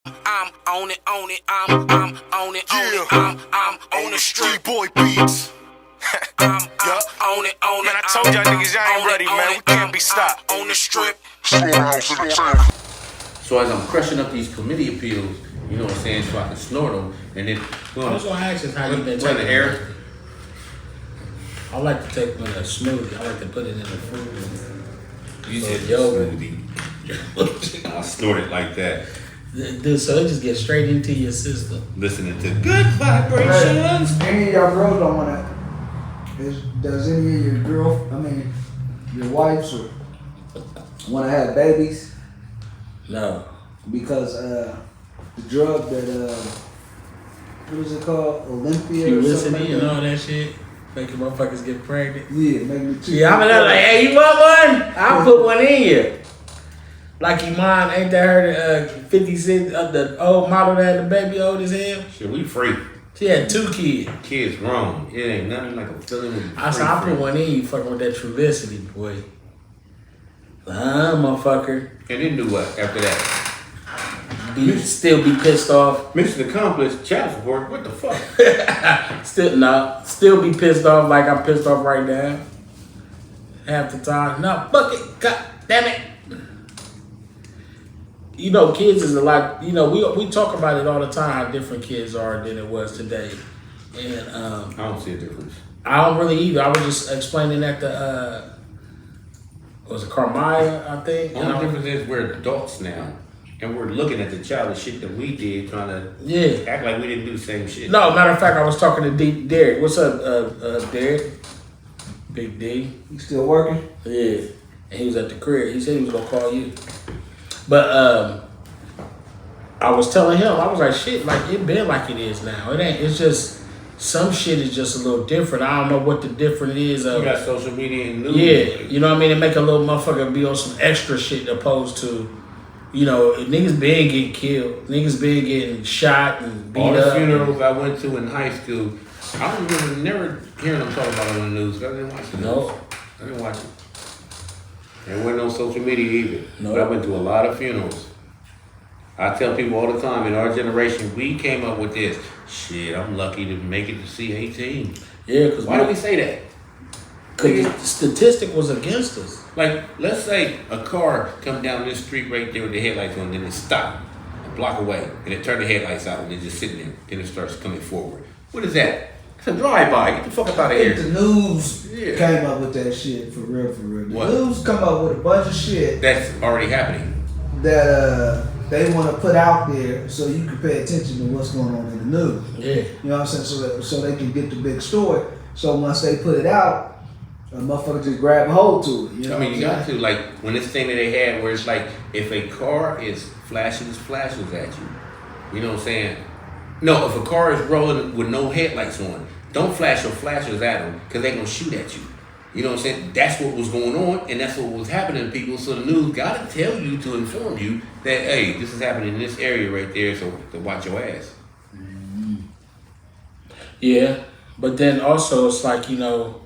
I'm on it, I'm on it, I'm on the street boy beats. I'm on it, man. I told y'all niggas y'all ain't ready, man. We can't be stopped. On the strip. So as I'm crushing up these committee appeals, you know what I'm saying, so I can snort them, and then I was gonna ask you how you been taking taking the air. I like to take a smoothie. I like to put it in the food. You So said yogurt. smoothie. I snort it like that, Dude, so it just gets straight into your system. listening to good vibrations. Any of y'all girls don't wanna. Does any of your your wives or wanna have babies? No. Because the drug that what is it called? Olympia You or listening something and like all that shit? Making motherfuckers get pregnant. that? Yeah, make me too. Yeah, I'm like, hey, you want one? I'll put one in you. Like your mom, ain't that her 50 Cent, the old model that had the baby old as hell? Shit, we free. She had 2 kids. Kids grown. It ain't nothing like a feeling when you I said, I put one in you fucking with that Trulicity, boy. Motherfucker. And then do what after that? Still be pissed off. Mission accomplished. Child support. What the fuck? Still be pissed off like I'm pissed off right now. Half the time. No, fuck it. God damn it. You know, kids is a lot, you know, we talk about it all the time, how different kids are than it was today. And I don't see a difference. I don't really either. I was just explaining that to was it Carmaya, I think? The only difference is we're adults now, and we're looking at the childish shit that we did, trying to act like we didn't do the same shit. No, matter of fact, I was talking to Derek. What's up, Derek? Big D. You still working? Yeah. And he was at the crib. He said he was gonna call you. But I was telling him, I was like, shit, like it been like it is now. It ain't. It's just some shit is just a little different. I don't know what the difference is. You got social media and news. Yeah, you know what I mean? It make a little motherfucker be on some extra shit opposed to, you know, niggas been getting killed. Niggas been getting shot and beat All the up. funerals I went to in high school, I don't remember never hearing them talk about it on the news. I didn't watch the news. No. I didn't watch it. There wasn't no social media either. No. But I went to a lot of funerals. I tell people all the time, in our generation, we came up with this. Shit, I'm lucky to make it to see 18. Yeah, because Why do we say that? Because the statistic was against us. Like, let's say a car come down this street right there with the headlights on, then it stopped a block away, and it turned the headlights out, and it's just sitting there. Then it starts coming forward. What is that? It's a drive-by. Get the fuck up out of here. The news Yeah. came up with that shit for real, for real. The What? news come up with a bunch of shit That's already happening. that they want to put out there so you can pay attention to what's going on in the news. Yeah. You know what I'm saying? So they can get the big story. So once they put it out, a motherfucker just grab a hold to it. You know I mean, you what I'm got to, like, when this thing that they had where it's like, if a car is flashing its flashes at you, you know what I'm saying? No, if a car is rolling with no headlights on, don't flash your flashers at them because they're going to shoot at you. You know what I'm saying? That's what was going on, and that's what was happening to people. So the news got to tell you to inform you that, hey, this is happening in this area right there, so to watch your ass. Yeah. But then also it's like, you know,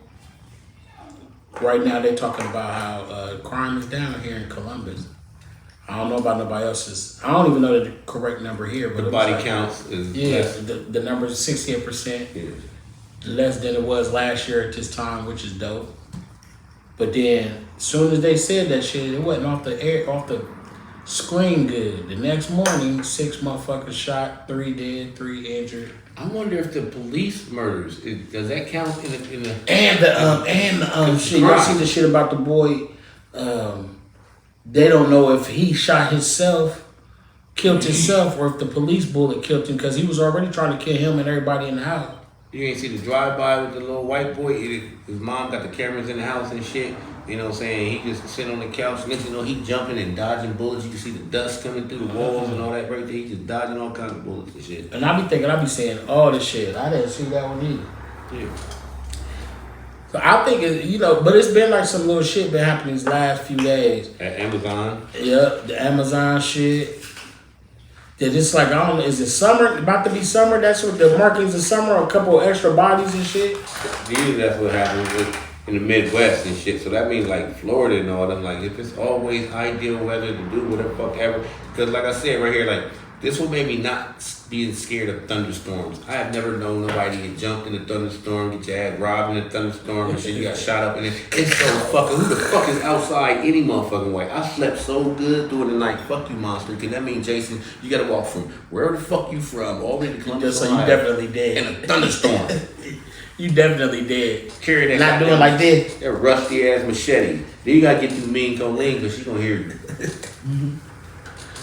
right now they're talking about how crime is down here in Columbus. I don't know about nobody else's. I don't even know the correct number here. But The it was body like, counts is yeah, less. the number is 68%. Yeah. Less than it was last year at this time, which is dope. But then, as soon as they said that shit, it wasn't off the screen good. The next morning, 6 motherfuckers shot, 3 dead, 3 injured. I wonder if the police murders, does that count in the And the shit. You see the shit about the boy? They don't know if he shot himself, killed himself, or if the police bullet killed him because he was already trying to kill him and everybody in the house. You ain't see the drive-by with the little white boy? His mom got the cameras in the house and shit. You know what I'm saying? He just sitting on the couch. Next thing you know, he jumping and dodging bullets. You can see the dust coming through the walls and all that right there. He just dodging all kinds of bullets and shit. And I be saying all this shit. I didn't see that one either. Yeah. So I think, you know, but it's been like some little shit been happening these last few days. At Amazon. Yep, the Amazon shit. That it's like, I don't know, is it summer? About to be summer? That's what the markings of summer, a couple of extra bodies and shit. Usually that's what happens in the Midwest and shit. So that means like Florida and all them. Like if it's always ideal weather to do whatever fuck ever. Because like I said right here, like This what made me not being scared of thunderstorms. I have never known nobody get jumped in a thunderstorm, get your ass robbed in a thunderstorm, and shit. You got shot up in it. It's so fucking. Who the fuck is outside any motherfucking way? I slept so good through the night. Fuck you, monster. Because that means, Jason, you got to walk from wherever the fuck you from all the way to Columbus, So you definitely dead. in a thunderstorm. You definitely dead. Carry that. Not doing like this. That rusty ass machete. Then you gotta get through Mean Colleen because she gonna hear you.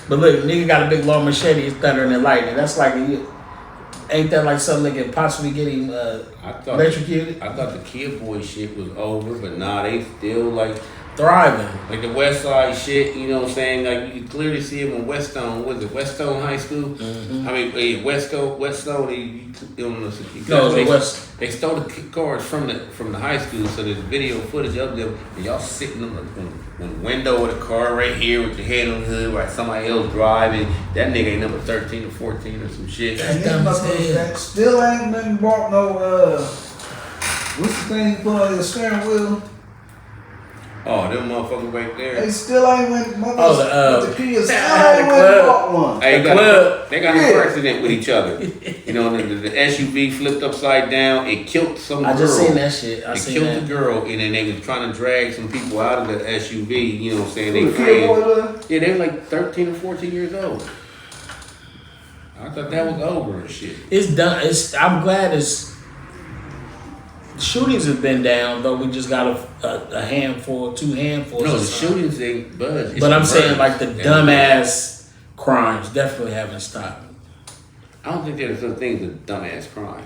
But look, nigga got a big long machete, it's thunder and lightning. That's like, ain't that like something that could possibly get him electrocuted? I thought the Kid Boy shit was over, but nah, they still like Thriving. like the West Side shit. You know what I'm saying? Like you can clearly see him in Weststone. Was it Weststone High School? Mm-hmm. I mean, Weststone. They stole the cars from the high school, so there's video footage of them, and y'all sitting on the window of the car right here with your head on the hood, while somebody else driving. That nigga ain't number 13 or 14 or some shit. That's dumb as hell. That still ain't been bought no, what's the thing you put on your steering wheel? Oh, them motherfuckers right there. They still ain't went, the kids still the ain't went club. and bought one. Hey, they got Yeah. a car accident with each other. You know, the SUV flipped upside down. It killed some girl. I just seen that shit. It killed the girl, and then they was trying to drag some people out of the SUV. You know what I'm saying? They Who, the kid boy, yeah, they were like 13 or 14 years old. I thought that was over and shit. It's done. I'm glad shootings have been down, though we just got a handful, 2 handfuls. No, the shootings ain't budge. But I'm saying like the dumbass crimes definitely haven't stopped. I don't think there's such thing as a dumbass crime.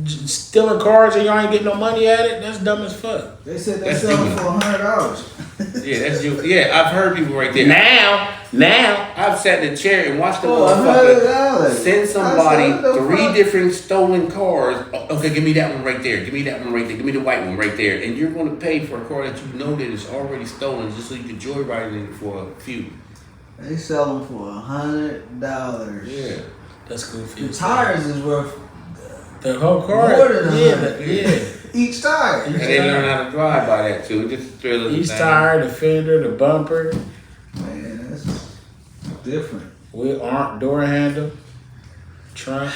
Stealing cars and y'all ain't getting no money at it, that's dumb as fuck. They said they That's sell them stupid. for $100. Yeah, that's you. Yeah, I've heard people right there. Now, I've sat in the chair and watched the Oh, motherfucker $100. send somebody I said, what the 3 fuck? different stolen cars. Okay, give me that one right there. Give me that one right there. Give me the white one right there. And you're going to pay for a car that you know that is already stolen just so you can joyride in it for a few. They sell them for $100. Yeah. that's goofy. The tires is worth The whole car. more than yeah. each tire. And they learn how to drive by that too. Just a thrill of the Each thing. tire, the fender, the bumper, Man, that's different. door handle, trunk,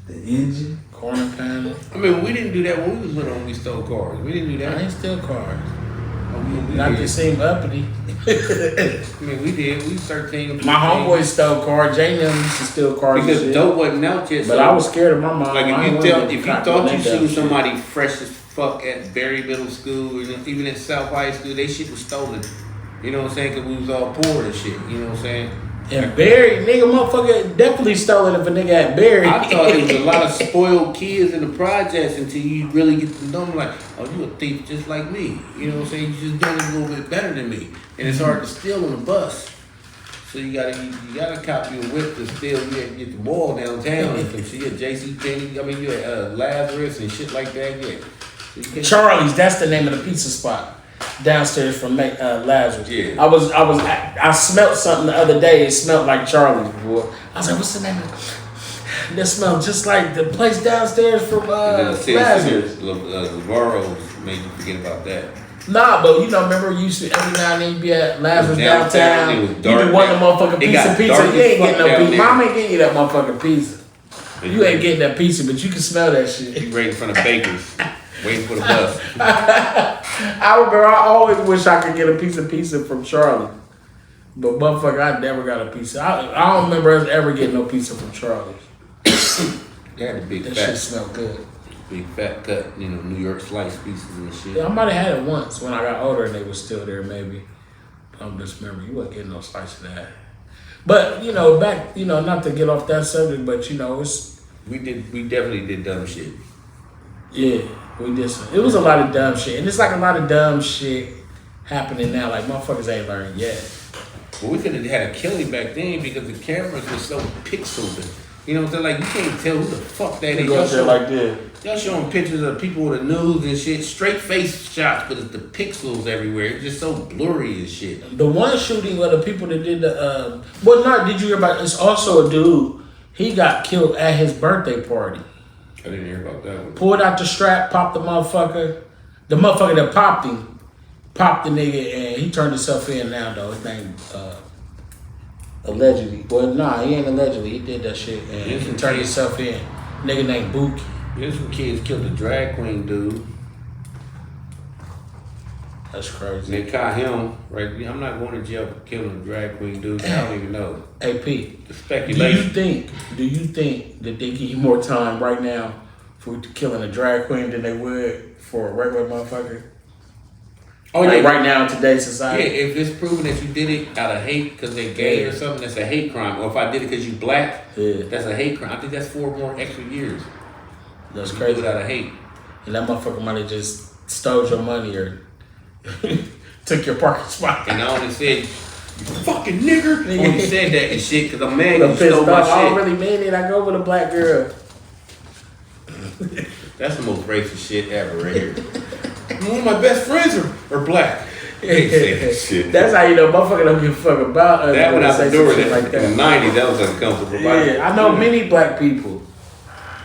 The engine. corner panel. I mean, we didn't do that when we was little when we stole cars. We didn't do I that. ain't steal cars. We Not did. the same uppity. I mean, we did. We was 13. My homeboy stole cars. Jay and them used to steal cars and Because shit. dope wasn't out yet. But so I was scared of my mom. like I if ain't you wanna get thought caught you with that seen shit. somebody fresh as fuck at Berry Middle School, and even at South High School, they shit was stolen. You know what I'm saying? Because we was all poor and shit. You know what I'm saying? And Barry, nigga, motherfucker, definitely stolen if a nigga had Barry. I thought there was a lot of spoiled kids in the projects until you really get to know them. Like, oh, you a thief just like me. You know what I'm saying? You just doing it a little bit better than me, and it's hard to steal on the bus. So you gotta copy a whip to steal. You gotta get the ball downtown and some shit. J.C. Penney, I mean, you had Lazarus and shit like that. Yeah. So you can't- Charlie's, that's the name of the pizza spot downstairs from Lazarus. Yeah. I smelled something the other day. It smelled like Charlie's, boy. I was like, what's the name of it? That smelled just like the place downstairs from And then Lazarus. Navarro's made you forget about that. Nah, but you know, remember you used to every now and then you be at Lazarus downtown. It was You dark be wanting a down- motherfucking it piece got of pizza. dark You as ain't fuck getting no down pizza. there. Mom ain't getting you that motherfucking pizza. You ain't getting that pizza, but you can smell that shit. You right in front of Baker's, waiting for the bus. I remember I always wish I could get a piece of pizza from Charlie. But motherfucker, I never got a pizza. I don't remember us ever getting no pizza from Charlie's. They had the big That shit fat, smelled good. big fat cut, you know, New York slice pieces and shit. Yeah, I might have had it once when I got older and they was still there maybe. I'm just remembering you wasn't getting no slice of that. But, you know, back, you know, not to get off that subject, but you know, it's We definitely did dumb shit. yeah, we did some. It was a lot of dumb shit. And it's like a lot of dumb shit happening now. Like motherfuckers ain't learned yet. Well, we could have had a killing back then because the cameras were so pixeled. You know what I'm saying? Like, you can't tell who the fuck that is. Y'all showing pictures of people with the news and shit, straight face shots, but it's the pixels everywhere. It's just so blurry and shit. The one shooting of the people that did the did you hear about? It's also a dude. He got killed at his birthday party. I didn't hear about that one. Pulled out the strap, popped the motherfucker. The motherfucker that popped him, popped the nigga, and he turned himself in now though. His name Allegedly. Well, nah, he ain't allegedly. He did that shit and Yes, he he turned did. himself in. Nigga named Buki. There's some kids killed a drag queen dude. That's And crazy. they caught him, right? I'm not going to jail for killing a drag queen dude. I don't even know. AP, The do you speculation. think that they give you more time right now for killing a drag queen than they would for a regular motherfucker? Oh, Like yeah. right now in today's Yeah, society? if it's proven that you did it out of hate because they gay or something, that's a hate crime. Or if I did it because you black, Yeah. that's a hate crime. I think that's 4 more extra years. That's You crazy. do it out of hate. And that motherfucker might have just stole your money or took your parking spot. And I only said, you fucking nigger. I only said that and shit because I'm mad I'm you pissed stole my off. I don't shit. really mean it. I go with a black girl. That's the most racist shit ever right here. One of my best friends are black. They say that shit. That's how you know motherfucker don't give a fuck about us. That when went they out the say some door shit in like the that. 90s. That was uncomfortable. Yeah, I know many black people.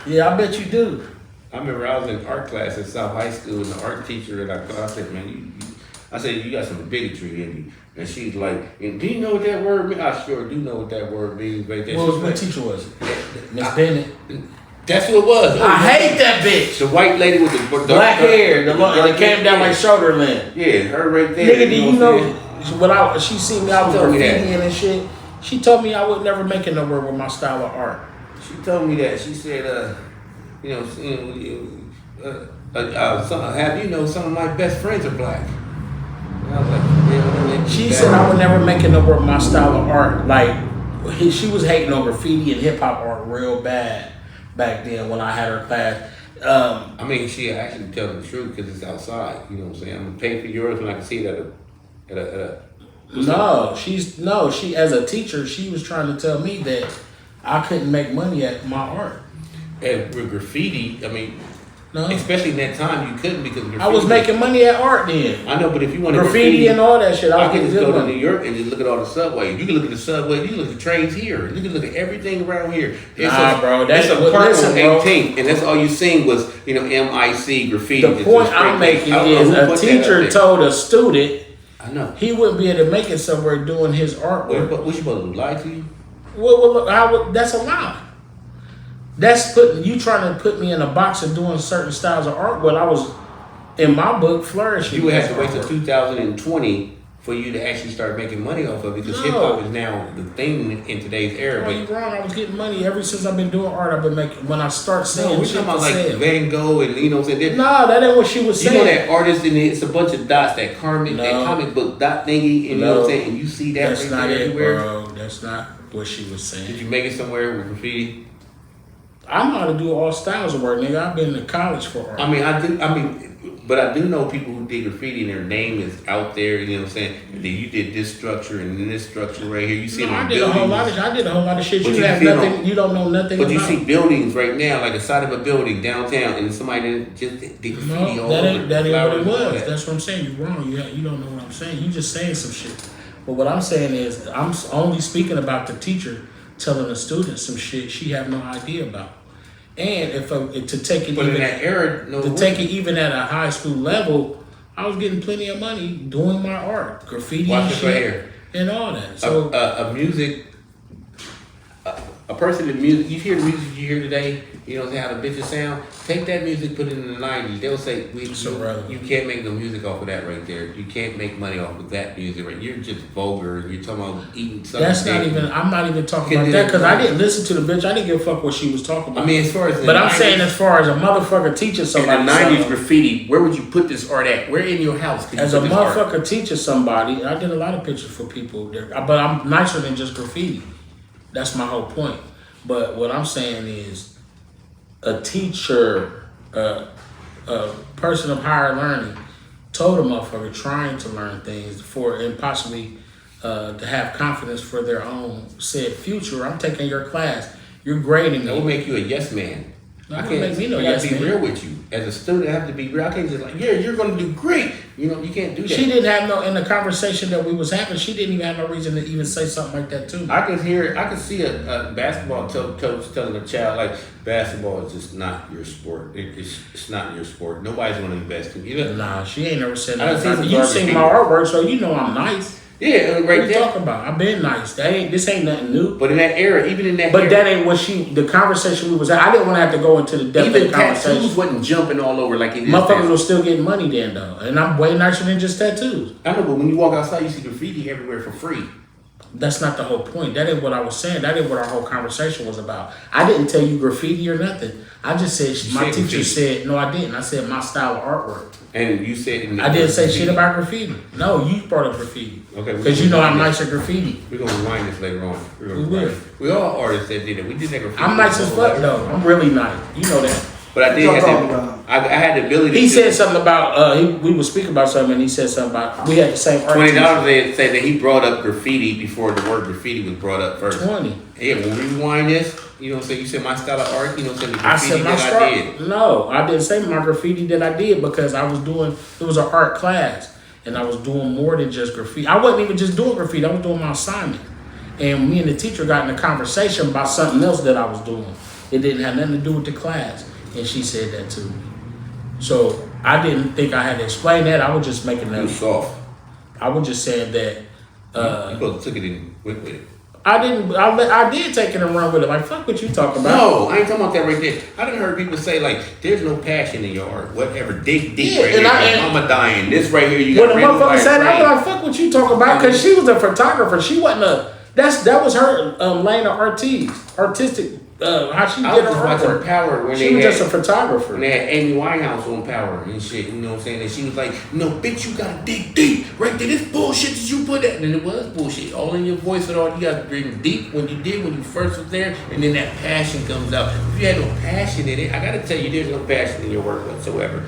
Yeah, I bet you do. I remember I was in art class at South High School, and the art teacher and I said, man, I said, you got some bigotry in you. And she's like, and do you know what that word means? I sure do know what that word means. But What teacher was it? Miss Bennett. That's who it was. I hate that bitch. The white lady with the Black hair. It came down like shoulder length. Yeah, her right there. Nigga, do you know what I'm when she seen me, I was She told me that. graffitiing and shit. She told me I would never make it nowhere with my style of art. saying? She told me that. She said, have you know some of my best friends are black? And I was like, yeah, She said I would never make it nowhere with my style of art. Like, she was hating on graffiti and hip hop art real bad back then when I had her class. I mean, she actually telling the truth because it's outside. You know what I'm saying? I'm gonna pay for yours when I can see it at a She as a teacher, she was trying to tell me that I couldn't make money at my art. And with graffiti, I mean, No, especially in that time, you couldn't because graffiti. I was making money at art then. I know, but if you want to Graffiti and all that shit, I I was can getting just good go to New money. York and just look at all the subways. You can look at the subway. You can look at the trains here. You can look at everything around here. Nah, bro, that's it's a what- park listen, on bro. 18th, and that's all you seen was MIC graffiti. The Just point straight I'm making I don't know is who a put that up teacher there. told a student I know. he wouldn't be able to make it somewhere doing his artwork. What you supposed to do? Lie to you? That's a lie. That's you trying to put me in a box of doing certain styles of art. Well, I was in my book flourishing. You would have to wait till artwork. 2020 for you to actually start making money off of it because No. hip hop is now the thing in today's era. Bro, you wrong. I was getting money ever since I've been doing art. I've been making. When I start saying No, we're shit talking about to like say. Van Gogh and you know what I'm saying. Nah, that ain't what she was You saying. know that artist and it's a bunch of dots, that comic book dot thingy, and you know what I'm saying, and you see that That's right not there it, everywhere. bro. That's not what she was Did saying. you make it somewhere with graffiti? I know how to do all styles of work, nigga. I've been to college for art. But I do know people who did graffiti and their name is out there. You know what I'm saying? And then you did this structure and then this structure right here. You see No, them I did a whole lot buildings. of. I did a whole lot of shit. But You you have see them- nothing. You don't know nothing. But you about. see buildings right now, like the side of a building downtown, and somebody just did graffiti No, all that over ain't what flowers it and all was. that. That's what I'm saying. You're wrong. You don't know what I'm saying. You just saying some shit. But what I'm saying is, I'm only speaking about the teacher telling the student some shit she have no idea about. And to take it But in even that era, no. to take it even at a high school level, I was getting plenty of money doing my art, graffiti Watch and this right shit, here. and all that. So a person in music, you hear the music you hear today, you know how the bitches sound. Take that music, put it in the 90s. They'll say, irrelevant. you can't make no music off of that right there. You can't make money off of that music right. You're just vulgar. You're talking about eating something. that's not even. I'm not even talking Can about do that that. because I didn't listen to the bitch. I didn't give a fuck what she was talking about. I mean, as far as the but I'm 90s, saying, as far as a motherfucker teaching in somebody, the 90s something, graffiti, where would you put this art at? Where in your house could you as a put this art? motherfucker teaching somebody, I did a lot of pictures for people there, but I'm nicer than just graffiti. That's my whole point. But what I'm saying is, a teacher, a person of higher learning, told a motherfucker trying to learn things and possibly to have confidence for their own said future. I'm taking your class. You're grading That would me. make you a yes man. That I wouldn't can't. make me no I gotta yes be man. real with you. As a student, I have to be real. I can't just like, yeah, you're gonna do great. You know, you can't do that. She didn't have no, in the conversation that we was having, she didn't even have no reason to even say something like that to me. I can hear. I can see a basketball coach telling a child like, basketball is just not your sport. It's not your sport. Nobody's gonna invest in you. Nah, she ain't never said I done seen that. some You garbage seen my people. artwork, so you know I'm nice. Yeah, right What you there. talking about? I've been nice. This ain't nothing new. But in that era, even in that But era, that ain't what the conversation we was at. I didn't want to have to go into the depth of the even tattoos conversation. wasn't jumping all over like it is. Motherfuckers were still getting money then though. And I'm way nicer than just tattoos. I know, but when you walk outside, you see graffiti everywhere for free. That's not the whole point. That ain't what I was saying. That ain't what our whole conversation was about. I didn't tell you graffiti or nothing. I just said my teacher graffiti. said no. I didn't. I said my style of artwork. And you said I didn't say shit about graffiti. No, you brought up graffiti. Okay, Because you know I'm nice at graffiti. We're gonna rewind this later on. We will. We all artists that did it. We did that graffiti. I'm nice as fuck though. I'm really nice. You know that. But I did What have y'all that. talking I had the ability. He to said something about we were speaking about something and he said something about we had the same art $20. teacher. They said that he brought up graffiti before the word graffiti was brought up first. 20. Yeah, when we rewind this, you know what I'm saying? You said my style of art, you know what I'm saying? The I graffiti said my that I did. start. No, I didn't say my graffiti that I did because I was doing. It was an art class, and I was doing more than just graffiti. I wasn't even just doing graffiti. I was doing my assignment, and me and the teacher got in a conversation about something else that I was doing. It didn't have nothing to do with the class, and she said that to me. So I didn't think I had to explain that. I was just making You was that. soft. I was just saying that. You both took it and went with it. I didn't. I did take it and run with it. Like fuck what you talking about. No, I ain't talking about that right there. I done heard people say like, "There's no passion in your art." Whatever, dig deep Yeah, right and here. I- I'm a dying. This right here, you When got the red, motherfucker white, said that, I green. was like, fuck what you talking about, because she was a photographer. She wasn't a, that was her lane of artistic, how she I did was her just watching artwork. Power when She they was had, just a photographer. when they had Amy Winehouse on Power and shit. You know what I'm saying? And she was like, "No, bitch, you gotta dig deep right there. This bullshit that you put that." And it was bullshit. All in your voice and all. You gotta dig deep when you first was there, and then that passion comes out. If you had no passion in it, I gotta tell you, there's no passion in your work whatsoever.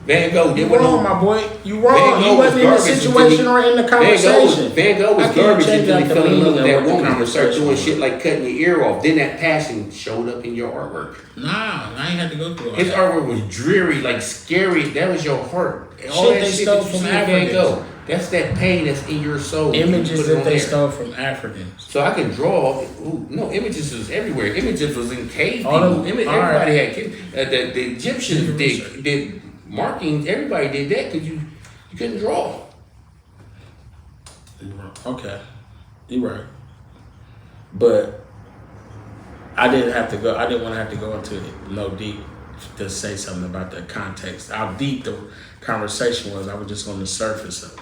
Van Gogh, You there was wrong, no. my boy. You Van wrong. Gogh You wasn't in the was garbage situation until or in the conversation. Van Gogh I was can't garbage change until he out the fell in love meaning with of that what the woman and started conversation doing was. shit like cutting your ear off. Then that passion showed up in your artwork. Nah, I ain't had to go through all His that. artwork was dreary, like scary. That was your heart. All Shit that they shit stole that you from see in Van Africans. Gogh, that's that pain that's in your soul. You Images put it that on they there. stole from Africans. So I can draw. Ooh, no, images was everywhere. Images was in cave All people. them- all Everybody right. had cave. The Egyptians did markings. Everybody did that because you couldn't draw. Okay, you're right. But I didn't have to go. I didn't want to have to go into it no deep to say something about the context. How deep the conversation was. I was just on the surface of it.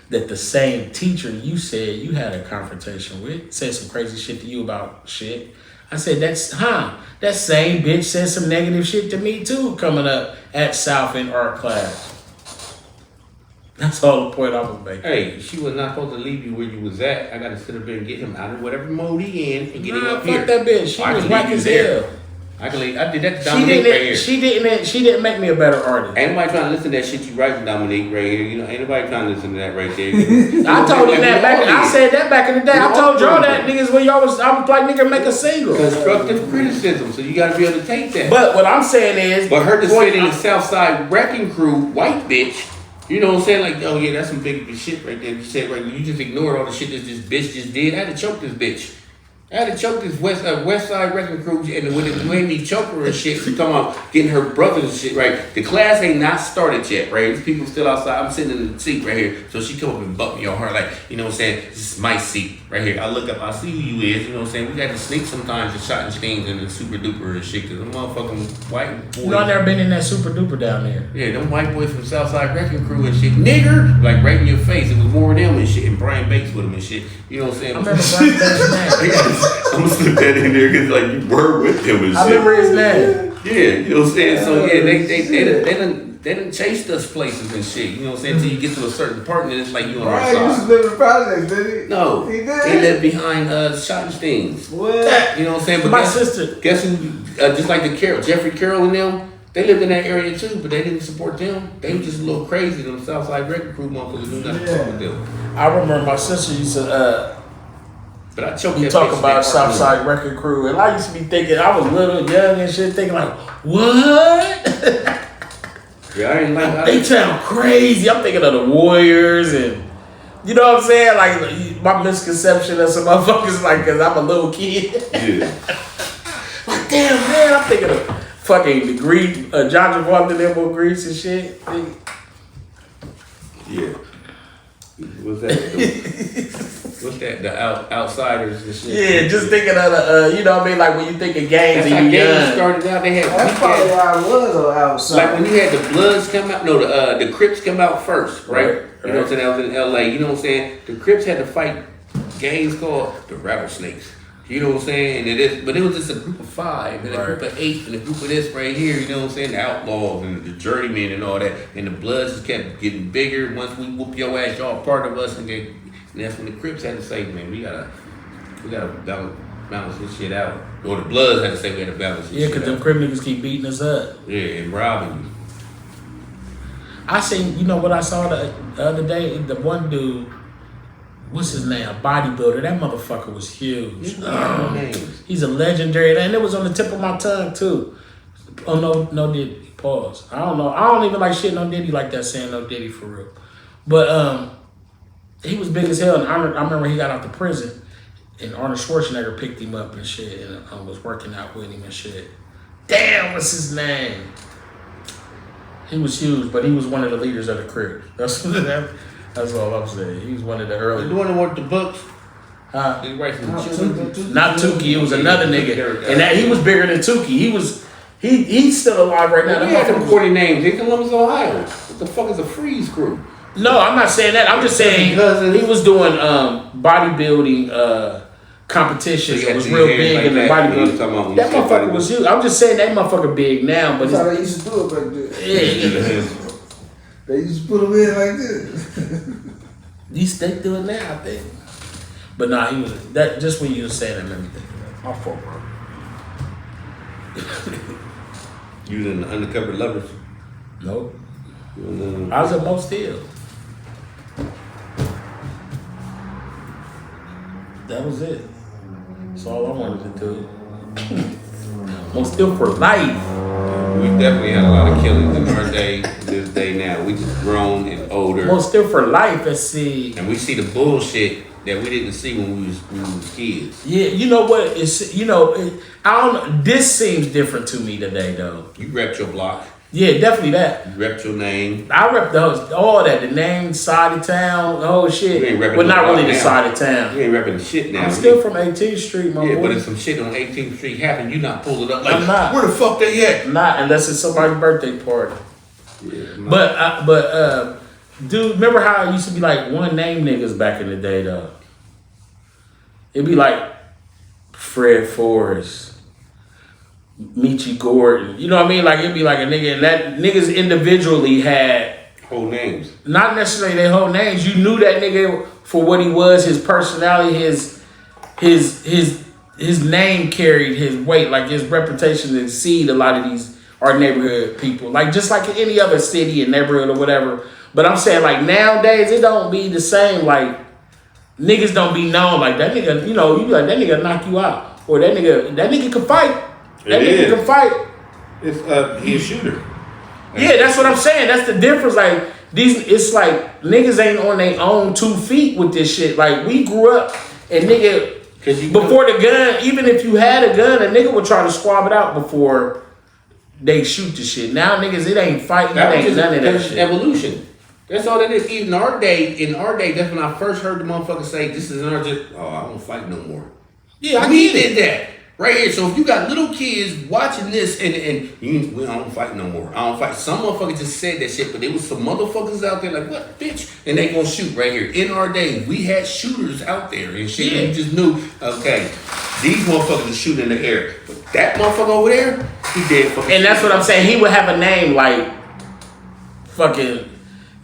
That the same teacher you said you had a confrontation with said some crazy shit to you about shit. I said that same bitch said some negative shit to me too coming up at South in art class. That's all the point I was making. Hey, she was not supposed to leave you where you was at. I got to sit up there and get him out of whatever mode he in and get him Nah, up fuck here. that bitch. She I was can whack leave you as there. hell. I did that to She Dominique right here. she didn't make me a better artist. Ain't nobody trying to listen to that shit you writing, Dominique, right here. You know, ain't nobody trying to listen to that right there. I told him that back. I said that back in the day. I told y'all that niggas when y'all was. I was like, nigga, make a single. Constructive criticism, so you got to be able to take that. But what I'm saying is, But her defending the Southside Wrecking Crew, white bitch, you know what I'm saying? Like, oh yeah, that's some big shit right there. You said, right, you just ignored all the shit that this bitch just did. I had to choke this bitch. I had to choke this West Side Wrecking Crew, and when it made me choke her and shit, she talking about getting her brothers and shit, right? The class ain't not started yet, right? These people still outside. I'm sitting in the seat right here. So she come up and butt me on her, like, you know what I'm saying? This is my seat right here. I look up, I see who you is, you know what I'm saying? We got to sneak sometimes and shot and things and the super duper and shit, because them motherfucking white boys. you know, I never been in that super duper down there. Yeah, them white boys from Southside Wrecking Crew and shit, nigger, like right in your face. It was more of them and shit, and Brian Bates with them and shit. You know what I'm saying? I remember Brian Bates' name. I'm gonna slip that in there because like you were with him and shit. I remember his name. Yeah, you know what I'm saying? So yeah, they done chased us places and shit. You know what I'm saying? Until you get to a certain part and then it's like you on our Brian used to side. live in the projects, did he? No, He he did? lived behind shot and stings. What? You know what I'm saying? But My guess, sister. guess who? Just like the Jeffrey Carroll and them. They lived in that area too, but they didn't support them. They were just a little crazy. Them Southside Wrecking Crew motherfuckers knew not to fuck with them. I remember my sister used to. But I choked You that talk bitch about in that Southside Wrecking Crew, and I used to be thinking I was little, young and shit, thinking like, what? Yeah, I ain't like They sound crazy. I'm thinking of the Warriors and. You know what I'm saying? Like, my misconception of some motherfuckers, like, because I'm a little kid. Yeah. Like, damn, man, I'm thinking of fucking the Grease, John Travolta, them with Grease and shit. Yeah. What's that? What's that? The outsiders and shit. Yeah, just thinking of the, you know what I mean? Like when you think of games That's how and you games young. started out. They had That's probably why I was on outside. like when you had the Bloods come out. No, the Crips come out first, right? Right, You know what I'm saying? That was in LA. You know what I'm saying? The Crips had to fight gangs called the Rattlesnakes. You know what I'm saying? And but it was just a group of 5 and a group of 8 and a group of this right here. You know what I'm saying? The Outlaws and the Journeymen and all that. And the Bloods just kept getting bigger. Once we whoop your ass, y'all part of us. And that's when the Crips had to say, man, we gotta balance this shit out. Or the Bloods had to say we had to balance this shit out. Yeah, because them crip niggas keep beating us up. Yeah, and robbing you. I seen, you know what I saw the other day? The one dude, what's his name? A bodybuilder. That motherfucker was huge. He's a legendary. And it was on the tip of my tongue, too. Oh, no Diddy. Pause. I don't know. I don't even like shit no Diddy like that, saying no Diddy for real. But he was big as hell. And I remember he got out of prison. And Arnold Schwarzenegger picked him up and shit. And was working out with him and shit. Damn, what's his name? He was huge, but he was one of the leaders of the Crips. That's all I'm saying. He was one of the early. The one that wrote the books. Huh? He writes some Not Tukey. It was another nigga, and that he was bigger than Tukey. He's still alive right now. They had them 40 names in Columbus, Ohio. What the fuck is a freeze crew? No, I'm not saying that. I'm just saying he was doing bodybuilding competitions. So It was real big like in the bodybuilding. That motherfucker was huge. I'm just saying that motherfucker big now, but That's how they used to do it back then. yeah, They used to put them in like this. he's still doing now, I think. But nah, he was that. Just when you were saying that, made me think of that. My fault, bro. Using the undercover lovers. Nope. And, I was at Most Hill. That was it. That's all I wanted to do. Most Hill for life. we definitely had a lot of killings in our day, this day now. We just grown and older. Most Hill for life. Let's see. And we see the bullshit that we didn't see when we was kids. Yeah, you know what? It's I don't know. This seems different to me today, though. You repped your block. Yeah, definitely that. You repped your name. I rep all that. The name, side of town, the whole shit. You ain't repping Well, not no really the now. side of town. You ain't repping shit now. I'm still from 18th Street, my Yeah, boy. but if some shit on 18th Street happened, you not pull it up like, I'm not. where the fuck they at? Not unless it's somebody's birthday party. Yeah, no. But dude, remember how it used to be like one name niggas back in the day though? It'd be like Fred Forrest, Michi Gordon. You know what I mean? Like it'd be like a nigga, and that niggas individually had Whole names. not necessarily their whole names. You knew that nigga for what he was, his personality, his name carried his weight, like his reputation to exceed a lot of these our neighborhood people. Like just like in any other city and neighborhood or whatever. But I'm saying like nowadays it don't be the same. Like niggas don't be known like that nigga, you know, you be like that nigga knock you out. Or that nigga can fight. That nigga can fight. It's he a shooter. Yeah, that's what I'm saying. That's the difference. Like it's like niggas ain't on their own 2 feet with this shit. Like we grew up and nigga before the gun, even if you had a gun, a nigga would try to squab it out before they shoot the shit. Now niggas, it ain't fighting, it ain't none of that shit. Evolution. That's all that is. Even in our day, that's when I first heard the motherfucker say, "This is our just." Oh, I don't fight no more. Yeah, we did that right here. So if you got little kids watching this and I don't fight no more. I don't fight. Some motherfuckers just said that shit, but there was some motherfuckers out there like, what, bitch? And they gonna shoot right here. In our day, we had shooters out there and shit. Yeah. And you just knew, okay, these motherfuckers are shooting in the air. But that motherfucker over there, he dead fucking. And that's what I'm saying. He would have a name like fucking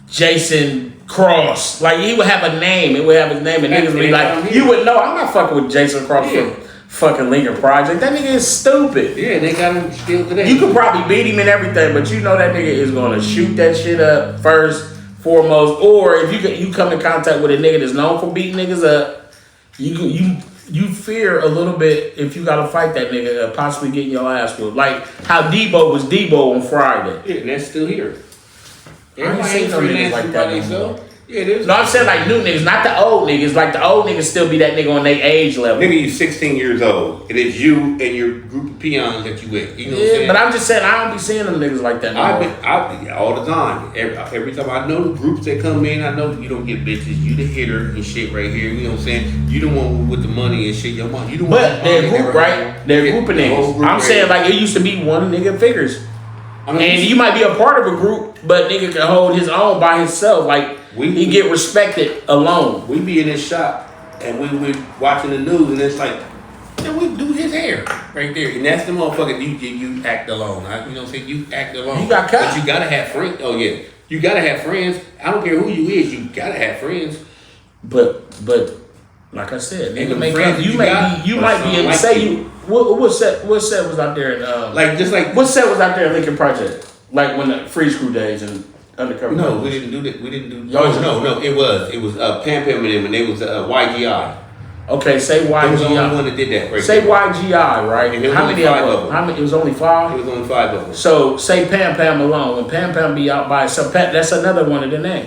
Jason Cross. Like he would have a name. It would have his name, and niggas would be like, you would know. I'm not fucking with Jason Cross from fucking Lincoln Project. That nigga is stupid. Yeah, they got him still today. You could probably beat him and everything, but you know that nigga is gonna shoot that shit up first, foremost. Or if you come in contact with a nigga that's known for beating niggas up, you fear a little bit if you gotta fight that nigga, possibly getting your ass whooped. Like how Debo was Debo on Friday. Yeah, and that's still here. I ain't seen no niggas like that no more. Yeah, it is. No, I'm saying like new niggas, not the old niggas. Like the old niggas still be that nigga on their age level. Nigga, you 16 years old. It is you and your group of peons that you with. You know what I'm saying? But I'm just saying I don't be seeing them niggas like that no more. I all the time. Every time I know the groups that come in, I know you don't get bitches. You the hitter and shit right here. You know what I'm saying? You the one with the money and shit. Your mom. You the one. But they're group, right? They're group of niggas. I'm saying like it used to be one nigga figures. I mean, and you might be a part of a group, but nigga can hold his own by himself. Like he get respected alone. We be in his shop and we watching the news and it's like, then we do his hair right there. And that's the motherfucker you act alone. You know what I'm saying? You act alone. You got cut. But you gotta have friends. Oh yeah. You gotta have friends. I don't care who you is, you gotta have friends. But like I said, nigga make friends you might be able to say you what set was out there in like just like what set was out there in Lincoln Project? Like when the Free Screw days and Undercover. No, we didn't do that. We didn't do. No. It was Pam and them, and they was YGI. Okay, say YGI. It was the only one that did that. Right say there. YGI, right? And how many of them? How many? It was only 5. It was only 5 of them. So say Pam alone. When Pam be out by itself, that's another one of the name.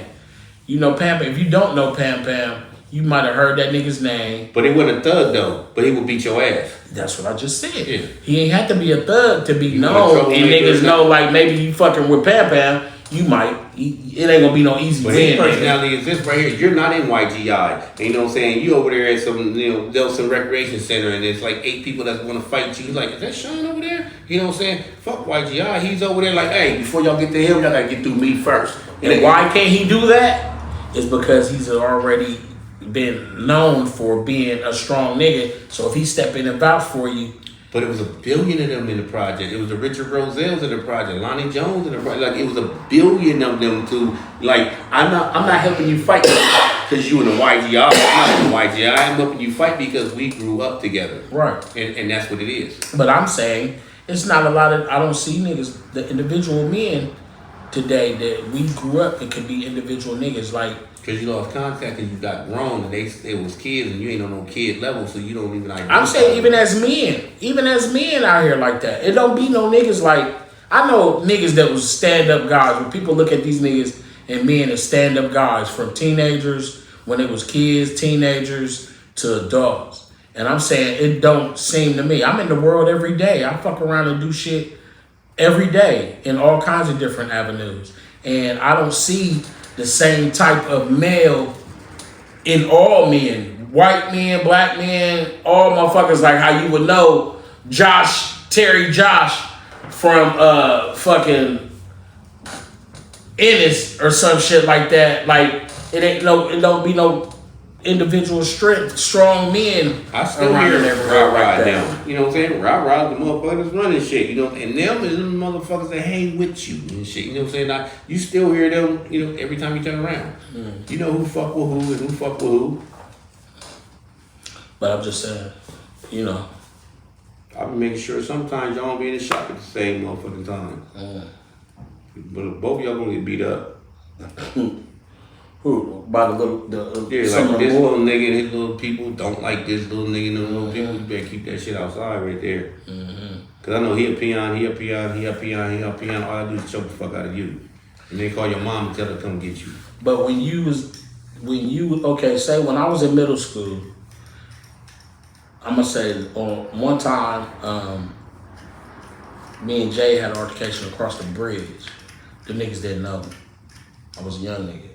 You know Pam. If you don't know Pam, you might have heard that nigga's name. But he wasn't a thug though. But he would beat your ass. That's what I just said. Yeah. He ain't have to be a thug to be known. And niggas know like maybe you fucking with Pam. You might. It ain't gonna be no easy but win. His personality is this right here. You're not in YGI. You know what I'm saying? You over there at some, Delson Recreation Center, and there's like 8 people that want to fight you. Like, is that Sean over there? You know what I'm saying? Fuck YGI. He's over there like, hey, before y'all get to him, y'all gotta get through me first. And why can't he do that? It's because he's already been known for being a strong nigga. So if he step in and vouch for you. But it was 1 billion of them in the project. It was the Richard Rosells in the project, Lonnie Jones in the project. Like it was 1 billion of them too. Like I'm not helping you fight because you in the YGI. I'm not in the YGI. I'm helping you fight because we grew up together. Right. And that's what it is. But I'm saying it's not a lot of. I don't see niggas, the individual men today that we grew up. It could be individual niggas like. Because you lost contact and you got grown and they was kids and you ain't on no kid level, so you don't even identify. I'm saying even as men out here like that, it don't be no niggas like, I know niggas that was stand-up guys. When people look at these niggas and men as stand-up guys from teenagers, when they was kids, teenagers, to adults. And I'm saying it don't seem to me. I'm in the world every day. I fuck around and do shit every day in all kinds of different avenues. And I don't see the same type of male in all men. White men, black men, all motherfuckers, like how you would know Terry Josh from fucking Ennis or some shit like that. Like it don't be no individual strength, strong men. I still hear rah-rah now. You know what I'm saying? Rah-rah, the motherfuckers running shit, and them is them motherfuckers that hang with you and shit. You know what I'm saying? Now, you still hear them, every time you turn around. You know who fuck with who and who fuck with who. But I'm just saying, I've been making sure sometimes y'all don't be in the shop at the same motherfucking time. But both of y'all gonna get beat up. Who? By the little... like this little nigga and his little people don't like this little nigga and them little people. You better keep that shit outside right there. Because I know he a peon. All I do is choke the fuck out of you. And they call your mom and tell her to come get you. But say when I was in middle school, I'm going to say on one time, me and Jay had an altercation across the bridge. The niggas didn't know me. I was a young nigga.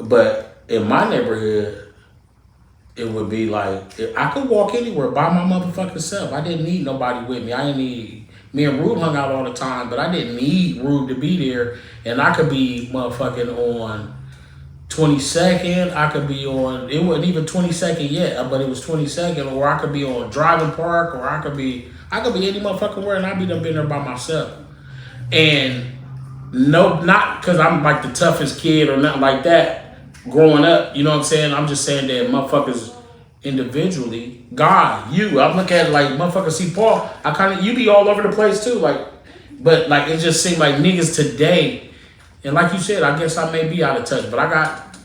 But in my neighborhood, it would be like, I could walk anywhere by my motherfucking self. I didn't need nobody with me. Me and Rube hung out all the time, but I didn't need Rube to be there. And I could be motherfucking on 22nd. I could be on, it wasn't even 22nd yet, but it was 22nd. Or I could be on Driving Park, or I could be any motherfucking where, and I'd be been there by myself. And no, not because I'm like the toughest kid or nothing like that growing up, you know what I'm saying? I'm just saying that motherfuckers individually, I'm looking at it like motherfuckers see Paul, you be all over the place too, but it just seemed like niggas today, and like you said, I guess I may be out of touch, but I got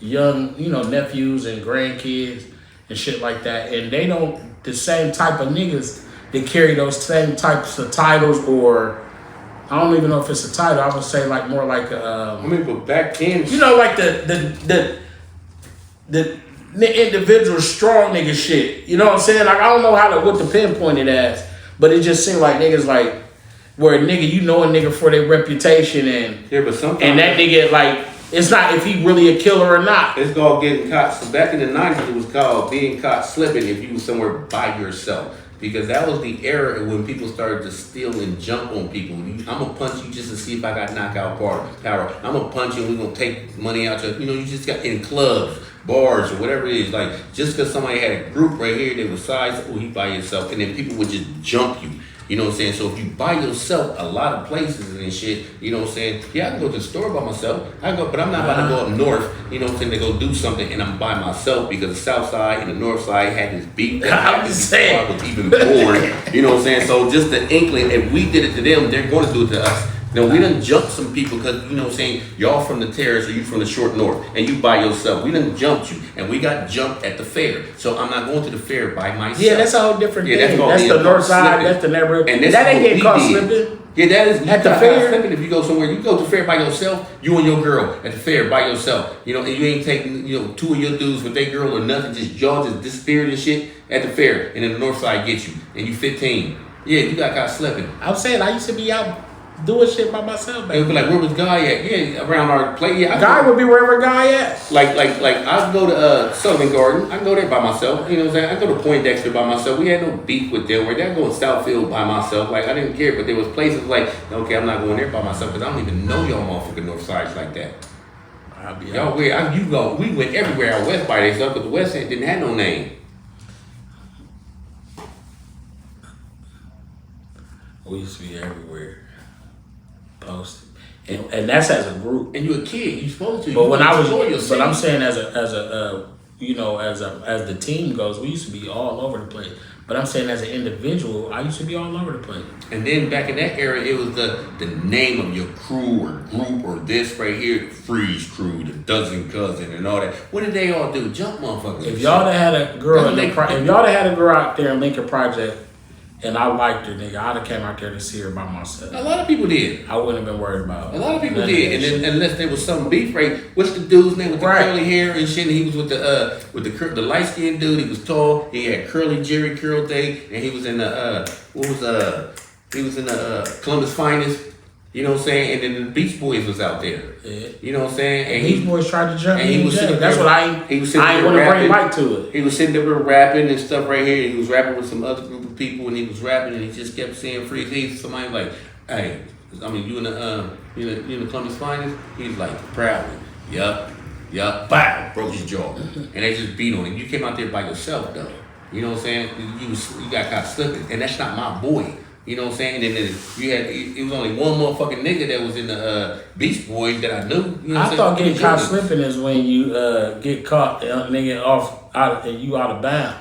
young, nephews and grandkids and shit like that, and they don't, the same type of niggas that carry those same types of titles or I don't even know if it's a title. I would say like more like I mean, but back then, you know, like the individual strong nigga shit. You know what I'm saying? Like I don't know what to pinpoint it as, but it just seemed like niggas like where a nigga, you know, a nigga for their reputation and but sometimes and that nigga like it's not if he really a killer or not. it's called getting caught. So back in the 90s, it was called being caught slipping if you was somewhere by yourself. Because that was the era when people started to steal and jump on people. I'm gonna punch you just to see if I got knockout power. I'm gonna punch you and we're gonna take money out your, you just got in clubs, bars, or whatever it is. Like, just because somebody had a group right here, they was size, he by yourself. And then people would just jump you. You know what I'm saying? So if you by yourself, a lot of places and shit, you know what I'm saying? Yeah, I can go to the store by myself. But I'm not about to go up north, you know what I'm saying, to go do something and I'm by myself because the south side and the north side had this beef that I'm just saying. I was even born. You know what I'm saying? So just the inkling, if we did it to them, they're going to do it to us. Now, we done jumped some people because, you know what I'm saying, y'all from the terrace or you from the short north and you by yourself. We done jumped you and we got jumped at the fair. So I'm not going to the fair by myself. Yeah, that's a whole different thing. That's the north side, slipping. that's the neighborhood. And that ain't getting caught slipping. Yeah, that is at the fair. Slipping if you go somewhere, you go to the fair by yourself, you and your girl at the fair by yourself. You know, and you ain't taking, two of your dudes with their girl or nothing, y'all just disappeared and shit at the fair. And then the north side gets you. And you 15. Yeah, you got caught slipping. I'm saying I used to be out doing shit by myself, baby. It would be like, where was Guy at? Yeah, around our place. Yeah, Guy would be wherever Guy at. Like I go to Southern Garden. I can go there by myself. You know what I'm saying? I go to Poindexter by myself. We had no beef with them. Where I go in Southfield by myself. Like I didn't care, but there was places like, okay, I'm not going there by myself because I don't even know y'all motherfucking north sides like that. I'll be y'all where you go? We went everywhere out west by themselves because the west end didn't have no name. We used to be everywhere. Posted. And that's as a group. And you a kid, you supposed to. But when I was, but I'm saying as the team goes, we used to be all over the place. But I'm saying as an individual, I used to be all over the place. And then back in that era, it was the name of your crew or group or this right here, the Freeze Crew, the Dozen Cousin, and all that. What did they all do? Jump, motherfuckers. If y'all had a girl, if y'all had a girl out there in Lincoln Project, and I liked her, nigga, I'd have came out there to see her by myself. A lot of people did. I wouldn't have been worried about it. A lot of people did, and then, unless there was some beef, right? What's the dude's name with the curly hair and shit? And he was with the light skinned dude. He was tall. He had curly Jerry curl day, and he was in the he was in the Columbus Finest. You know what I'm saying? And then the Beach Boys was out there. Yeah. You know what I'm saying? And Beach Boys tried to jump me in jail. That's what I ain't want to bring Mike to it. He was sitting there rapping and stuff right here. He was rapping with some other group of people, and he was rapping, and he just kept saying Freeze. He's somebody like, hey, I mean, you in the Columbus Finest? He's like, proudly, yup, bow, broke his jaw. And they just beat on him. You came out there by yourself, though. You know what I'm saying? You got caught slipping, and that's not my boy. You know what I'm saying? And then it was only one motherfucking nigga that was in the Beast Boys that I knew. You know I thought getting caught slipping is when you get caught, nigga, and you out of bounds.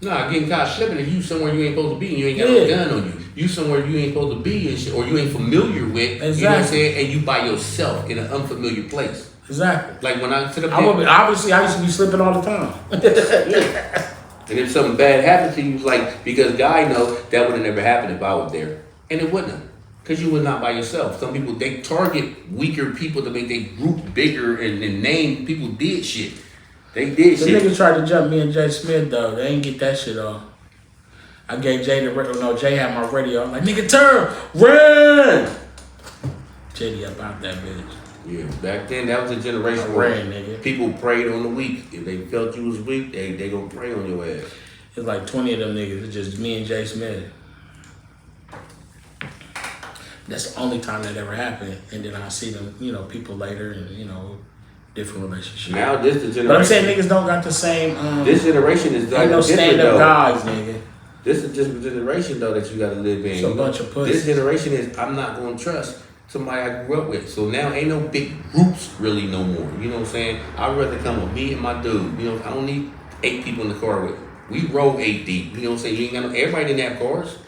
Nah, getting caught slipping is you somewhere you ain't supposed to be and you ain't got no gun on you. You somewhere you ain't supposed to be and shit, or you ain't familiar with. Exactly. You know what I'm saying? And you by yourself in an unfamiliar place. Exactly. Like when I sit up there. Obviously, I used to be slipping all the time. And if something bad happened to you, it's like, because Guy know that would have never happened if I was there. And it wouldn't have. Because you were not by yourself. Some people, they target weaker people to make their group bigger and name people did shit. They did shit. The niggas tried to jump me and Jay Smith, though. They ain't get that shit off. I gave Jay the radio. No, Jay had my radio. I'm like, nigga, turn, run! JD up out that bitch. Yeah, back then that was a generation where people preyed on the weak. If they felt you was weak, they gonna prey on your ass. It's like 20 of them niggas. It's just me and Jay Smith. That's the only time that ever happened. And then I see them, people later and, different relationships. Now this the generation. But I'm saying niggas don't got the same. This generation is like no stand-up guys, nigga. This is just a generation though that you gotta live in. It's a bunch of pussy. This generation is I'm not gonna trust somebody I grew up with. So now ain't no big groups really no more. You know what I'm saying? I'd rather come with me and my dude. I don't need 8 people in the car with me. We roll 8 deep. You know what I'm saying? You ain't got everybody didn't have cars.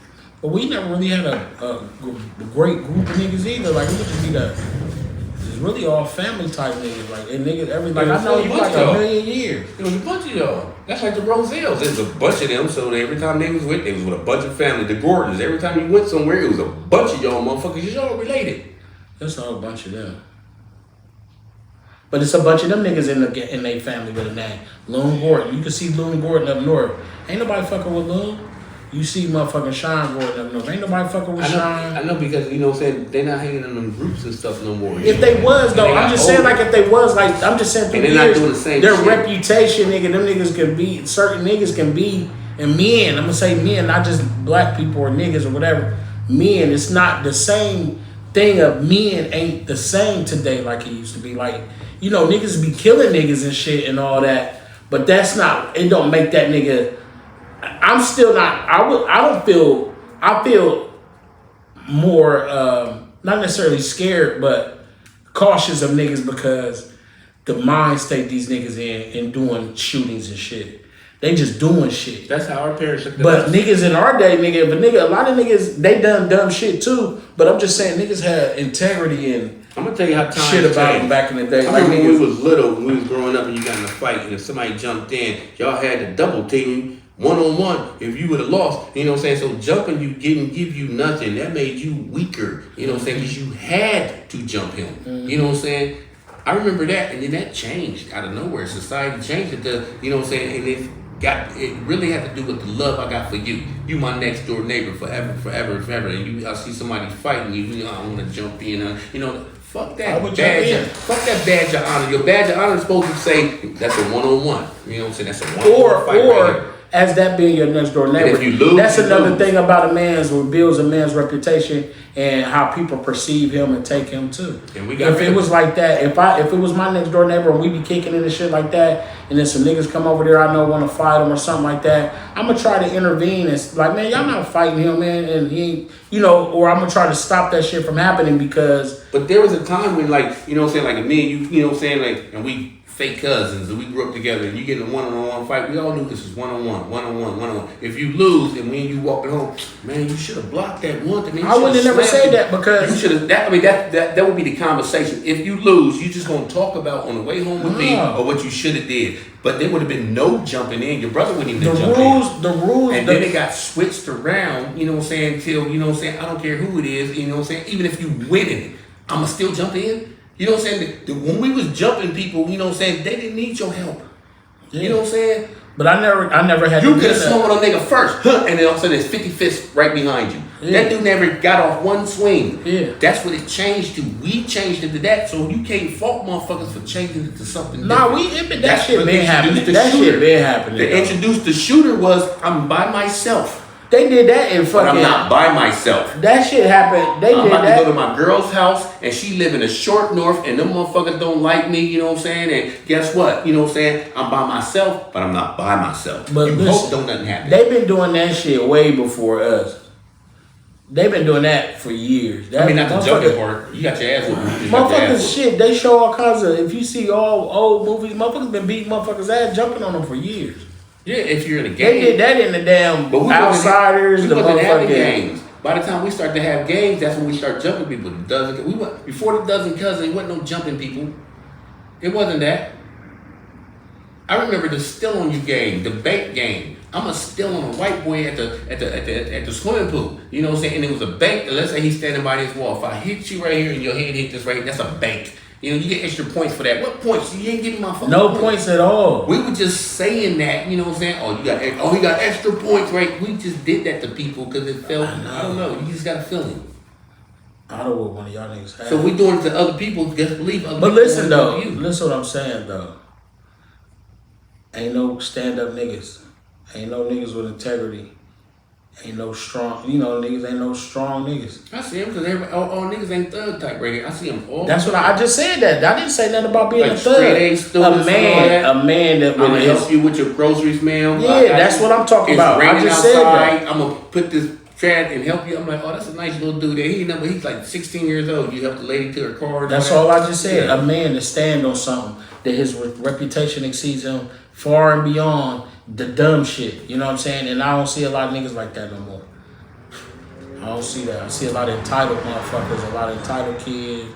But we never really had a great group of niggas either. Like we would just be really all family type niggas. Like, and niggas, everybody, Yeah, I know it's you a like bunch of a million years. It was a bunch of y'all. That's like the Rosells. There's a bunch of them. So every time they was with a bunch of family. The Gordons. Every time you went somewhere, it was a bunch of y'all motherfuckers. Y'all related. That's a whole bunch of them. But it's a bunch of them niggas in their family with a name. Loon Gordon. You can see Loon Gordon up north. Ain't nobody fucking with Loon. You see motherfucking Sean Gordon up north. Ain't nobody fucking with Sean. I know because, you know what I'm saying, they not hanging in them groups and stuff no more. If they was, though, I'm just saying, like, if they was, like, I'm just saying, and they're not doing the same their shit. reputation, nigga, them niggas can be, certain niggas can be, and men, I'm gonna say men, not just black people or niggas or whatever, men, it's not the same thing of men ain't the same today like it used to be. Like, you know, niggas be killing niggas and shit and all that, but that's not, it don't make that nigga, I'm still not, I feel more, not necessarily scared, but cautious of niggas because the mind state these niggas in doing shootings and shit. They just doing shit. That's how our parents looked at But us. niggas in our day, nigga, a lot of niggas, they done dumb shit too, but I'm just saying niggas had integrity and I'm gonna tell you how times shit about changed. them back in the day. I Like remember when we niggas, was little, when we was growing up and you got in a fight and if somebody jumped in, y'all had to double team one-on-one if you would have lost. You know what I'm saying? So jumping you didn't give you nothing. That made you weaker. You know what I'm saying? Because you had to jump him. You know what I'm saying? I remember that, and then that changed out of nowhere. Society changed it to, you know what I'm saying? And it really had to do with the love I got for you. You my next door neighbor forever, forever, forever. And I see somebody fighting you, I want to jump in. You know, fuck that I would jump badge. in. Fuck that badge of honor. Your badge of honor is supposed to say that's a one-on-one. You know what I'm saying? That's a one-on-one fight right here. as that being your next door neighbor. if you lose, that's you another lose. thing about a man's, what builds a man's reputation and how people perceive him and take him too. And we got If it was like that, if it was my next door neighbor and we be kicking in and shit like that, and then some niggas come over there I know want to fight him or something like that, I'm gonna try to intervene and like, man, y'all not fighting him, man, and he ain't, you know, or I'm gonna try to stop that shit from happening because. But there was a time when, like, you know what I'm saying, like me and you know what I'm saying, like, and we fake cousins and we grew up together and you get in a one-on-one fight, we all knew this was one-on-one. If you lose and when you walking home, man, you should have blocked that one thing. I wouldn't have never said that because you should have. That would be the conversation. If you lose, you just gonna talk about on the way home with me or what you should have did. But there would have been no jumping in. Your brother wouldn't even jump in. The rules, and then it got switched around. You know what I'm saying? Till, you know what I'm saying, I don't care who it is. You know what I'm saying? Even if you win it, I'ma still jump in. You know what I'm saying? When we was jumping people, you know what I'm saying, they didn't need your help. Yeah. You know what I'm saying? But I never had. You to could have do that. swung on a nigga first, and then all of a sudden there's 50 fists right behind you. Yeah. That dude never got off one swing. Yeah. That's what it changed to. We changed it to that, so you can't fault motherfuckers for changing it to something Nah, different. that shit what been happening. introduced the That shooter. shit been happening. The introduced the shooter was, I'm by myself. They did that in But fucking. I'm not by myself. That shit happened. They I'm did about that. to go to my girl's house and she live in the short north and them motherfuckers don't like me, you know what I'm saying? And guess what? You know what I'm saying? I'm by myself, but I'm not by myself. But you listen, hope don't nothing happen. They've been doing that shit way before us. They've been doing that for years. That I mean, not the jumping motherfucker- part. You got your ass whooped. You just got your ass Motherfuckers, whooped. shit, they show all kinds of. If you see all old movies, motherfuckers been beating motherfuckers' ass, jumping on them for years. Yeah, if you're in a They game. did that in the damn But we Outsiders, the wasn't having motherfucking. games. By the time we start to have games, that's when we start jumping people. Before the dozen cousins, it wasn't no jumping people. It wasn't that. I remember the still on you game, the bait game. I'm a still on a white boy at the swimming pool. You know what I'm saying? And it was a bank. And let's say he's standing by this wall. If I hit you right here and your head hit this right, that's a bank. You know, you get extra points for that. What points? You ain't getting my fucking No points at all. We were just saying that, you know what I'm saying? He got extra points, right? We just did that to people because it felt, I don't know, you just got a feeling. I don't know what one of y'all niggas had. So we doing it to other people, just believe other But people. listen though, want to do you. listen what I'm saying though. Ain't no stand up niggas. Ain't no niggas with integrity. Ain't no strong, you know, niggas ain't no strong niggas. I see them because all niggas ain't thug type right here. I see them all. That's what I just said that. I didn't say nothing about being Like a thug. straight A students and all that. A man that I'm going would to help you with your groceries, ma'am. Yeah, that's what I'm talking about. I It's raining just said outside. that. I'm going to put this trash and help you. I'm like, oh, that's a nice little dude there. He's like 16 years old. You help the lady to her car. and That's all all that. I just said. Yeah. A man to stand on something that his reputation exceeds him far and beyond the dumb shit. You know what I'm saying? And I don't see a lot of niggas like that no more. I don't see that. I see a lot of entitled motherfuckers, a lot of entitled kids,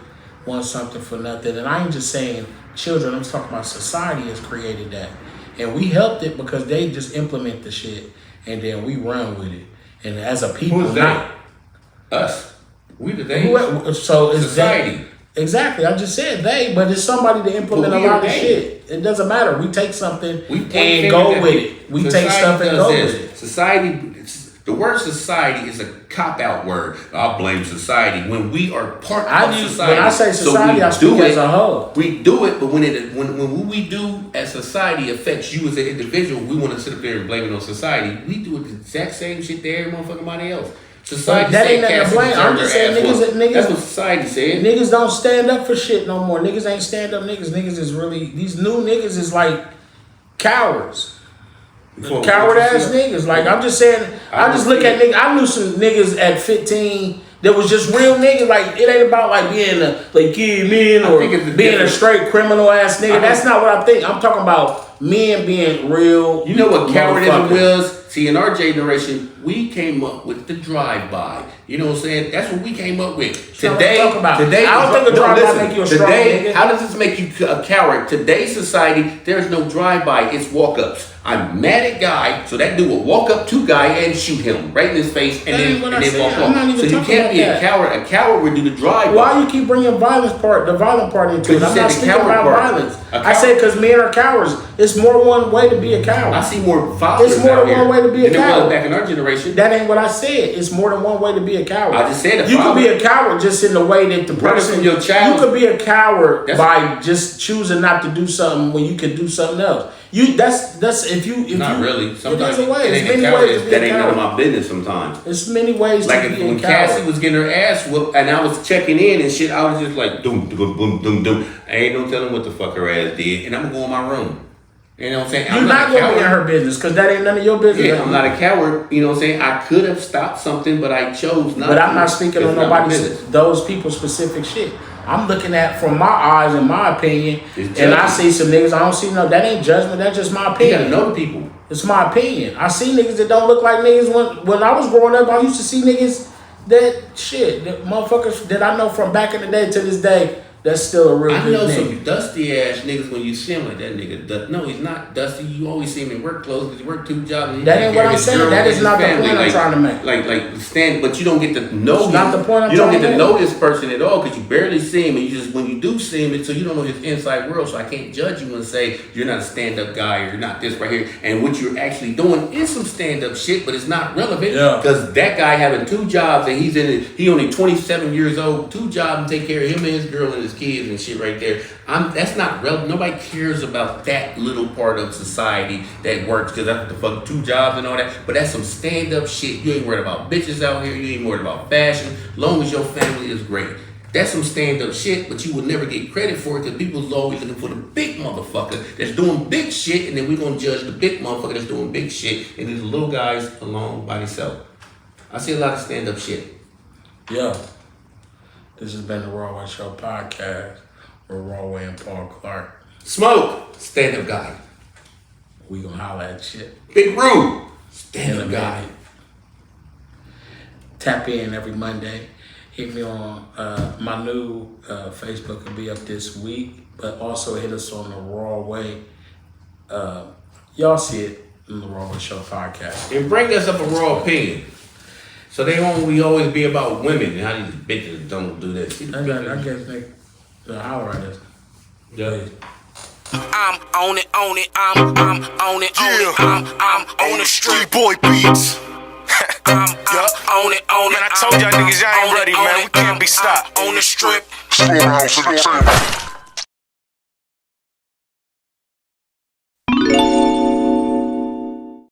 want something for nothing. And I ain't just saying children, I'm just talking about society has created that. And we helped it because they just implement the shit and then we run with it. And as a people, Who's not they? Us. We the they. so it's society. Exactly. I just said they, but it's somebody to implement a lot of shit. It doesn't matter. We take something and go with it. We take stuff and go with it. Society, the word society is a cop-out word. I'll blame society when we are part of society. When I say society, I speak as a whole. We do it, but when what we do as society affects you as an individual, we want to sit up there and blame it on society. We do the exact same shit to every motherfucking body else. Society that ain't nothing to blame. I'm just saying niggas. That's what society said. Niggas don't stand up for shit no more. Niggas ain't stand up niggas. Niggas is really, these new niggas is like cowards. Coward ass niggas. Like, I'm just saying, I just look at niggas. I knew some niggas at 15 that was just real niggas. Like, it ain't about like being a like kid man or being a straight criminal ass nigga. That's not what I think. I'm talking about men being real. You know what cowardism was? See, in our generation, we came up with the drive-by. You know what I'm saying? That's what we came up with. Today, I don't think a drive-by make you a strong nigga. How does this make you a coward? Today's society, there's no drive-by. It's walk-ups. I'm mad at guy, so that dude will walk up to guy and shoot him right in his face and then walk off. So you can't be a coward. A coward would do the drive-by. Why you keep bringing the violent part into it? I'm not speaking about violence. I say because men are cowards. It's more than one way to be a coward. I see more fathers. It's more than one way to be a coward. Back in our generation. That ain't what I said. It's more than one way to be a coward. I just said you could be a coward just in the way that the person. From your child. You could be a coward by just choosing not to do something when you could do something else. That's if you not really. Sometimes it ways. There's many ways to be that a ain't coward. none of my business. Sometimes there's many ways like to be a coward. When Cassie was getting her ass whooped and I was checking in and shit, I was just like doom doom boom doom doom. I ain't no telling what the fuck her ass did, and I'm gonna go in my room. You know what I'm saying? You're not gonna be in her business because that ain't none of your business. Yeah, I'm not a coward. You know what I'm saying? I could have stopped something, but I chose not. But I'm not speaking on those people's specific shit. I'm looking at from my eyes and my opinion, and I see some niggas. I don't see that ain't judgment. That's just my opinion. You gotta know the people. It's my opinion. I see niggas that don't look like niggas. When I was growing up, I used to see niggas that motherfuckers that I know from back in the day to this day. That's still a real I good know nigga. some dusty ass niggas when you see him like that nigga. No, he's not dusty. You always see him in work clothes because he work 2 jobs. That ain't what I'm saying. That is not the point I'm trying to make. But you don't get to know him. Not the point I'm trying to make. You don't get to know this person at all because you barely see him. And you just when you do see him, so you don't know his inside world. So I can't judge you and say you're not a stand up guy or you're not this right here. And what you're actually doing is some stand up shit, but it's not relevant because that guy having 2 jobs and he's in it. He only 27 years old, 2 jobs and take care of him and his girl and his kids and shit right there. That's not relevant. Nobody cares about that little part of society that works because that's the fuck 2 jobs and all that. But that's some stand up shit. You ain't worried about bitches out here. You ain't worried about fashion. Long as your family is great. That's some stand up shit, but you will never get credit for it because people's always looking for the big motherfucker that's doing big shit, and then we're gonna judge the big motherfucker that's doing big shit, and these little guys alone by themselves. I see a lot of stand up shit. Yeah. This has been the Rawway Show podcast with Rawway and Paul Clark. Smoke, stand up guy. We gonna holler at shit. Big Roo, stand up guy. Tap in every Monday. Hit me on my new Facebook will be up this week, but also hit us on the Rawway. Y'all see it in the Rawway Show podcast. And bring us up a raw opinion. So they won't always be about women and how these bitches don't do this. I guess they holler at us. Yeah. I'm on it, I'm on it, I'm on the street boy beats. I'm on it, man, I told y'all niggas y'all ain't ready, man. We can't be stopped on the strip.